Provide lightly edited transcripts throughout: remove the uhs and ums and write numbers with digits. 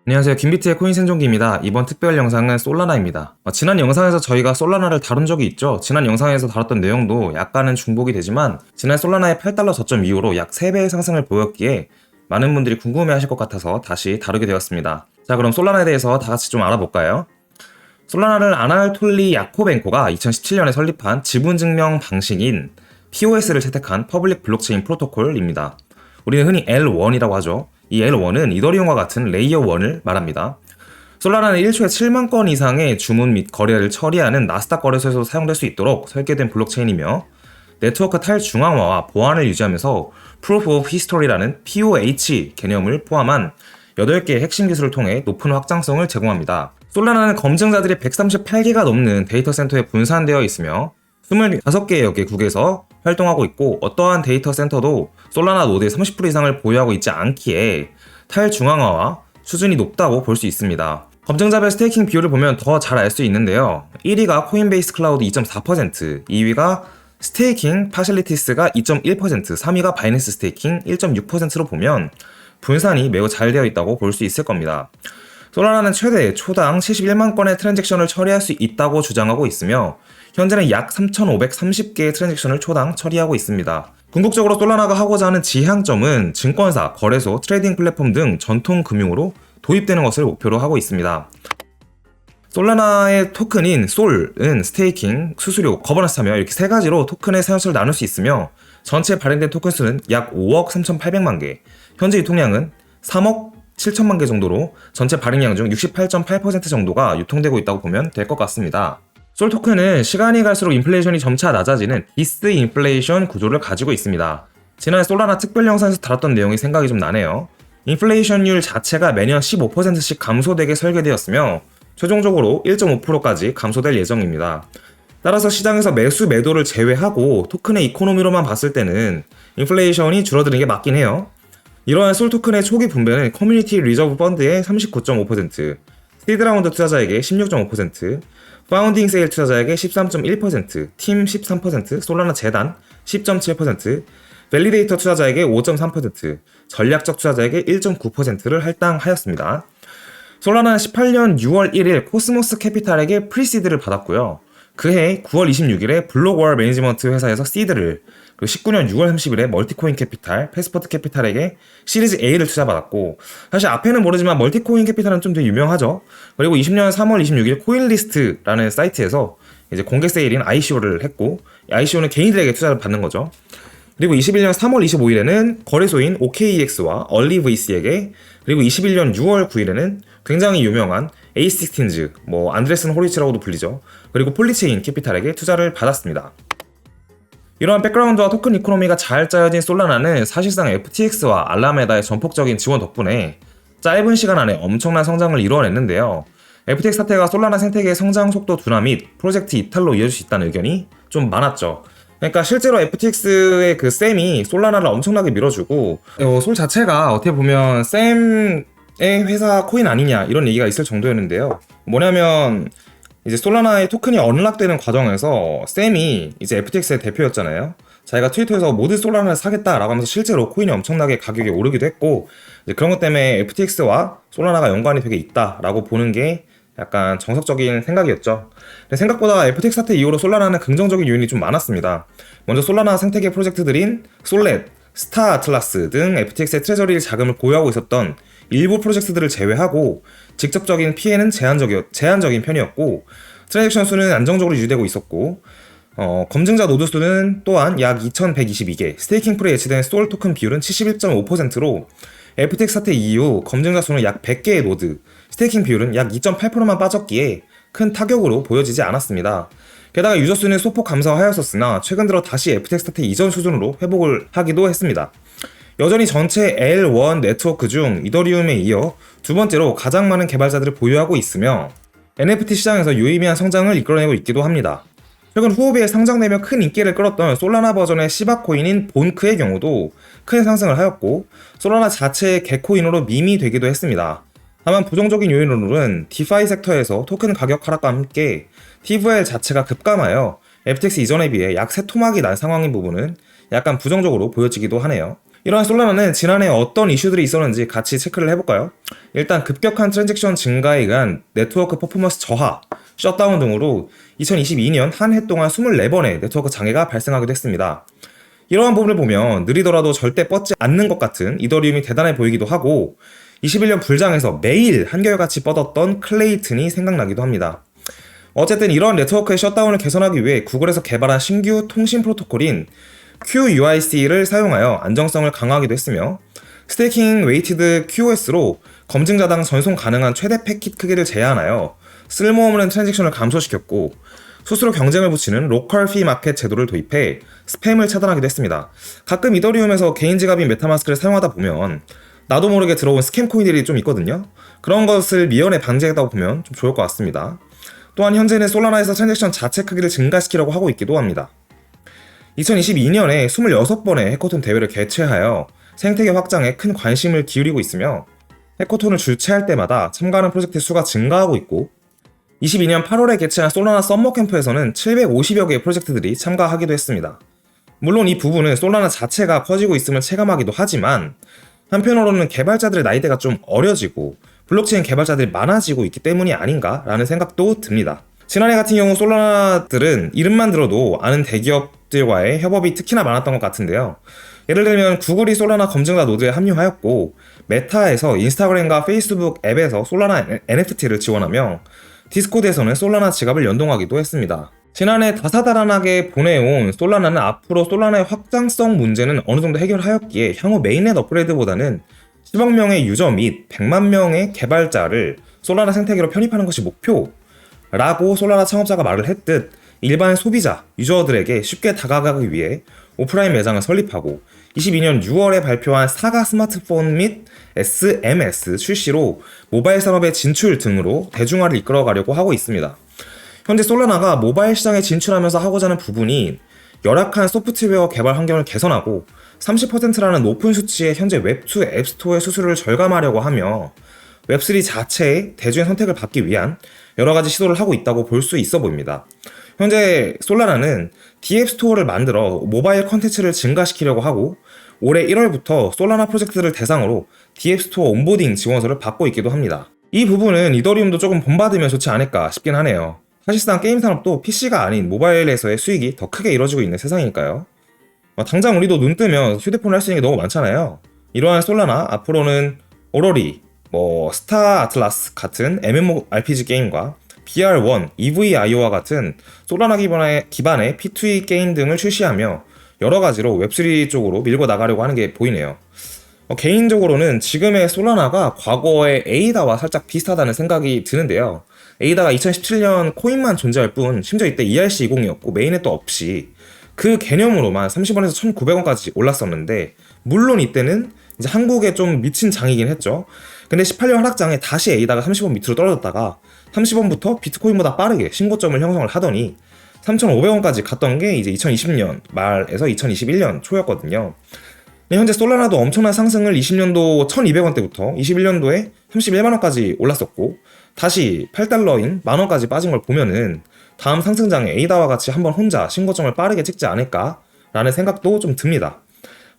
안녕하세요. 김비트의 코인 생존기입니다. 이번 특별 영상은 솔라나입니다. 지난 영상에서 저희가 솔라나를 다룬 적이 있죠. 지난 영상에서 다뤘던 내용도 약간은 중복이 되지만 지난 솔라나의 8달러 저점 이후로 약 3배의 상승을 보였기에 많은 분들이 궁금해하실 것 같아서 다시 다루게 되었습니다. 자, 그럼 솔라나에 대해서 다 같이 좀 알아볼까요? 솔라나를 아날톨리 야코벤코가 2017년에 설립한 지분증명 방식인 POS를 채택한 퍼블릭 블록체인 프로토콜입니다. 우리는 흔히 L1이라고 하죠. 이 L1은 이더리움과 같은 레이어 1을 말합니다. 솔라나는 1초에 7만 건 이상의 주문 및 거래를 처리하는 나스닥 거래소에서도 사용될 수 있도록 설계된 블록체인이며 네트워크 탈중앙화와 보안을 유지하면서 Proof of History라는 POH 개념을 포함한 8개의 핵심 기술을 통해 높은 확장성을 제공합니다. 솔라나는 검증자들이 138개가 넘는 데이터 센터에 분산되어 있으며 25개의 개국에서 활동하고 있고 어떠한 데이터 센터도 솔라나 노드의 30% 이상을 보유하고 있지 않기에 탈중앙화와 수준이 높다고 볼 수 있습니다. 검증자별 스테이킹 비율을 보면 더 잘 알 수 있는데요. 1위가 코인베이스 클라우드 2.4%, 2위가 스테이킹 파실리티스가 2.1%, 3위가 바이낸스 스테이킹 1.6%로 보면 분산이 매우 잘 되어 있다고 볼 수 있을 겁니다. 솔라나는 최대 초당 71만 건의 트랜잭션을 처리할 수 있다고 주장하고 있으며 현재는 약 3,530개의 트랜잭션을 초당 처리하고 있습니다. 궁극적으로 솔라나가 하고자 하는 지향점은 증권사, 거래소, 트레이딩 플랫폼 등 전통 금융으로 도입되는 것을 목표로 하고 있습니다. 솔라나의 토큰인 솔은 스테이킹, 수수료, 거버넌스 참여 이렇게 세 가지로 토큰의 사용처를 나눌 수 있으며 전체 발행된 토큰 수는 약 5억 3,800만 개, 현재 유통량은 3억 7천만 개 정도로 전체 발행량 중 68.8% 정도가 유통되고 있다고 보면 될 것 같습니다. 솔 토큰은 시간이 갈수록 인플레이션이 점차 낮아지는 디스인플레이션 구조를 가지고 있습니다. 지난 솔라나 특별 영상에서 다뤘던 내용이 생각이 좀 나네요. 인플레이션율 자체가 매년 15%씩 감소되게 설계되었으며 최종적으로 1.5%까지 감소될 예정입니다. 따라서 시장에서 매수 매도를 제외하고 토큰의 이코노미로만 봤을 때는 인플레이션이 줄어드는 게 맞긴 해요. 이러한 솔 토큰의 초기 분배는 커뮤니티 리저브 펀드의 39.5%, 시드라운드 투자자에게 16.5%, 파운딩 세일 투자자에게 13.1%, 팀 13%, 솔라나 재단 10.7%, 밸리데이터 투자자에게 5.3%, 전략적 투자자에게 1.9%를 할당하였습니다. 솔라나는 18년 6월 1일 코스모스 캐피탈에게 프리시드를 받았고요. 그해 9월 26일에 블록월 매니지먼트 회사에서 시드를, 그리고 19년 6월 30일에 멀티코인 캐피탈, 패스포트 캐피탈에게 시리즈 A를 투자받았고, 사실 앞에는 모르지만 멀티코인 캐피탈은 좀 되게 유명하죠. 그리고 20년 3월 26일 코인리스트라는 사이트에서 이제 공개 세일인 ICO를 했고, ICO는 개인들에게 투자를 받는 거죠. 그리고 21년 3월 25일에는 거래소인 OKEX와 얼리VC에게, 그리고 21년 6월 9일에는 굉장히 유명한 A16즈, 안드레슨 호리치라고도 불리죠. 그리고 폴리체인 캐피탈에게 투자를 받았습니다. 이러한 백그라운드와 토큰 이코노미가 잘 짜여진 솔라나는 사실상 FTX와 알라메다의 전폭적인 지원 덕분에 짧은 시간 안에 엄청난 성장을 이루어냈는데요. FTX 사태가 솔라나 생태계의 성장 속도 둔화 및 프로젝트 이탈로 이어질 수 있다는 의견이 좀 많았죠. 그러니까 실제로 FTX의 그 샘이 솔라나를 엄청나게 밀어주고 솔 자체가 어떻게 보면 샘의 회사 코인 아니냐 이런 얘기가 있을 정도였는데요. 뭐냐면 이제 솔라나의 토큰이 언락되는 과정에서 샘이 이제 FTX의 대표였잖아요. 자기가 트위터에서 모든 솔라나를 사겠다라고 하면서 실제로 코인이 엄청나게 가격이 오르기도 했고 이제 그런 것 때문에 FTX와 솔라나가 연관이 되게 있다라고 보는 게 약간 정석적인 생각이었죠. 근데 생각보다 FTX 사태 이후로 솔라나는 긍정적인 요인이 좀 많았습니다. 먼저 솔라나 생태계 프로젝트들인 솔렛, 스타 아틀라스 등 FTX의 트레저리 자금을 보유하고 있었던 일부 프로젝트들을 제외하고 직접적인 피해는 제한적인 편이었고 트랜잭션 수는 안정적으로 유지되고 있었고 검증자 노드 수는 또한 약 2122개, 스테이킹 풀에 예치된 솔 토큰 비율은 71.5%로 FTX 사태 이후 검증자 수는 약 100개의 노드, 스테이킹 비율은 약 2.8%만 빠졌기에 큰 타격으로 보여지지 않았습니다. 게다가 유저 수는 소폭 감소하였었으나 최근 들어 다시 FTX 사태 이전 수준으로 회복을 하기도 했습니다. 여전히 전체 L1 네트워크 중 이더리움에 이어 두 번째로 가장 많은 개발자들을 보유하고 있으며 NFT 시장에서 유의미한 성장을 이끌어내고 있기도 합니다. 최근 후오비에 상장되며 큰 인기를 끌었던 솔라나 버전의 시바코인인 본크의 경우도 큰 상승을 하였고 솔라나 자체의 개코인으로 밈이 되기도 했습니다. 다만 부정적인 요인으로는 디파이 섹터에서 토큰 가격 하락과 함께 TVL 자체가 급감하여 FTX 이전에 비해 약 3토막이 난 상황인 부분은 약간 부정적으로 보여지기도 하네요. 이러한 솔라나는 지난해 어떤 이슈들이 있었는지 같이 체크를 해볼까요? 일단 급격한 트랜잭션 증가에 의한 네트워크 퍼포먼스 저하, 셧다운 등으로 2022년 한 해 동안 24번의 네트워크 장애가 발생하기도 했습니다. 이러한 부분을 보면 느리더라도 절대 뻗지 않는 것 같은 이더리움이 대단해 보이기도 하고 21년 불장에서 매일 한결같이 뻗었던 클레이튼이 생각나기도 합니다. 어쨌든 이런 네트워크의 셧다운을 개선하기 위해 구글에서 개발한 신규 통신 프로토콜인 QUIC를 사용하여 안정성을 강화하기도 했으며 스테이킹 웨이티드 QoS로 검증자당 전송 가능한 최대 패킷 크기를 제한하여 쓸모없는 트랜잭션을 감소시켰고 스스로 경쟁을 붙이는 로컬 피 마켓 제도를 도입해 스팸을 차단하기도 했습니다. 가끔 이더리움에서 개인 지갑인 메타마스크를 사용하다 보면 나도 모르게 들어온 스캠 코인들이 좀 있거든요. 그런 것을 미연에 방지했다고 보면 좀 좋을 것 같습니다. 또한 현재는 솔라나에서 트랜잭션 자체 크기를 증가시키려고 하고 있기도 합니다. 2022년에 26번의 해커톤 대회를 개최하여 생태계 확장에 큰 관심을 기울이고 있으며 해커톤을 주최할 때마다 참가하는 프로젝트 수가 증가하고 있고 22년 8월에 개최한 솔라나 썸머 캠프에서는 750여 개의 프로젝트들이 참가하기도 했습니다. 물론 이 부분은 솔라나 자체가 커지고 있음을 체감하기도 하지만 한편으로는 개발자들의 나이대가 좀 어려지고 블록체인 개발자들이 많아지고 있기 때문이 아닌가라는 생각도 듭니다. 지난해 같은 경우 솔라나들은 이름만 들어도 아는 대기업들과의 협업이 특히나 많았던 것 같은데요. 예를 들면 구글이 솔라나 검증자 노드에 합류하였고 메타에서 인스타그램과 페이스북 앱에서 솔라나 NFT를 지원하며 디스코드에서는 솔라나 지갑을 연동하기도 했습니다. 지난해 다사다난하게 보내온 솔라나는 앞으로 솔라나의 확장성 문제는 어느 정도 해결하였기에 향후 메인넷 업그레이드보다는 10억 명의 유저 및 100만 명의 개발자를 솔라나 생태계로 편입하는 것이 목표라고 솔라나 창업자가 말을 했듯 일반 소비자, 유저들에게 쉽게 다가가기 위해 오프라인 매장을 설립하고 22년 6월에 발표한 사가 스마트폰 및 SMS 출시로 모바일 산업의 진출 등으로 대중화를 이끌어가려고 하고 있습니다. 현재 솔라나가 모바일 시장에 진출하면서 하고자 하는 부분이 열악한 소프트웨어 개발 환경을 개선하고 30%라는 높은 수치의 현재 웹2 앱스토어의 수수료를 절감하려고 하며 웹3 자체의 대중의 선택을 받기 위한 여러가지 시도를 하고 있다고 볼 수 있어 보입니다. 현재 솔라나는 D앱스토어를 만들어 모바일 컨텐츠를 증가시키려고 하고 올해 1월부터 솔라나 프로젝트를 대상으로 D앱스토어 온보딩 지원서를 받고 있기도 합니다. 이 부분은 이더리움도 조금 본받으면 좋지 않을까 싶긴 하네요. 사실상 게임 산업도 PC가 아닌 모바일에서의 수익이 더 크게 이루어지고 있는 세상이니까요. 당장 우리도 눈 뜨면 휴대폰을 할 수 있는 게 너무 많잖아요. 이러한 솔라나 앞으로는 오로리, 스타 아틀라스 같은 MMORPG 게임과 BR1, EVIO와 같은 솔라나 기반의 P2E 게임 등을 출시하며 여러 가지로 웹3 쪽으로 밀고 나가려고 하는 게 보이네요. 개인적으로는 지금의 솔라나가 과거의 에이다와 살짝 비슷하다는 생각이 드는데요. 에이다가 2017년 코인만 존재할 뿐 심지어 이때 ERC20이었고 메인넷도 없이 그 개념으로만 30원에서 1,900원까지 올랐었는데 물론 이때는 이제 한국에 좀 미친 장이긴 했죠. 근데 18년 하락장에 다시 에이다가 30원 밑으로 떨어졌다가 30원부터 비트코인보다 빠르게 신고점을 형성을 하더니 3,500원까지 갔던 게 이제 2020년 말에서 2021년 초였거든요. 현재 솔라나도 엄청난 상승을 20년도 1,200원대부터 21년도에 31만원까지 올랐었고 다시 8달러인 만원까지 빠진 걸 보면은 다음 상승장에 에이다와 같이 한번 혼자 신고점을 빠르게 찍지 않을까라는 생각도 좀 듭니다.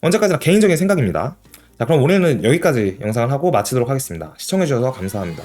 언제까지나 개인적인 생각입니다. 자, 그럼 오늘은 여기까지 영상을 하고 마치도록 하겠습니다. 시청해주셔서 감사합니다.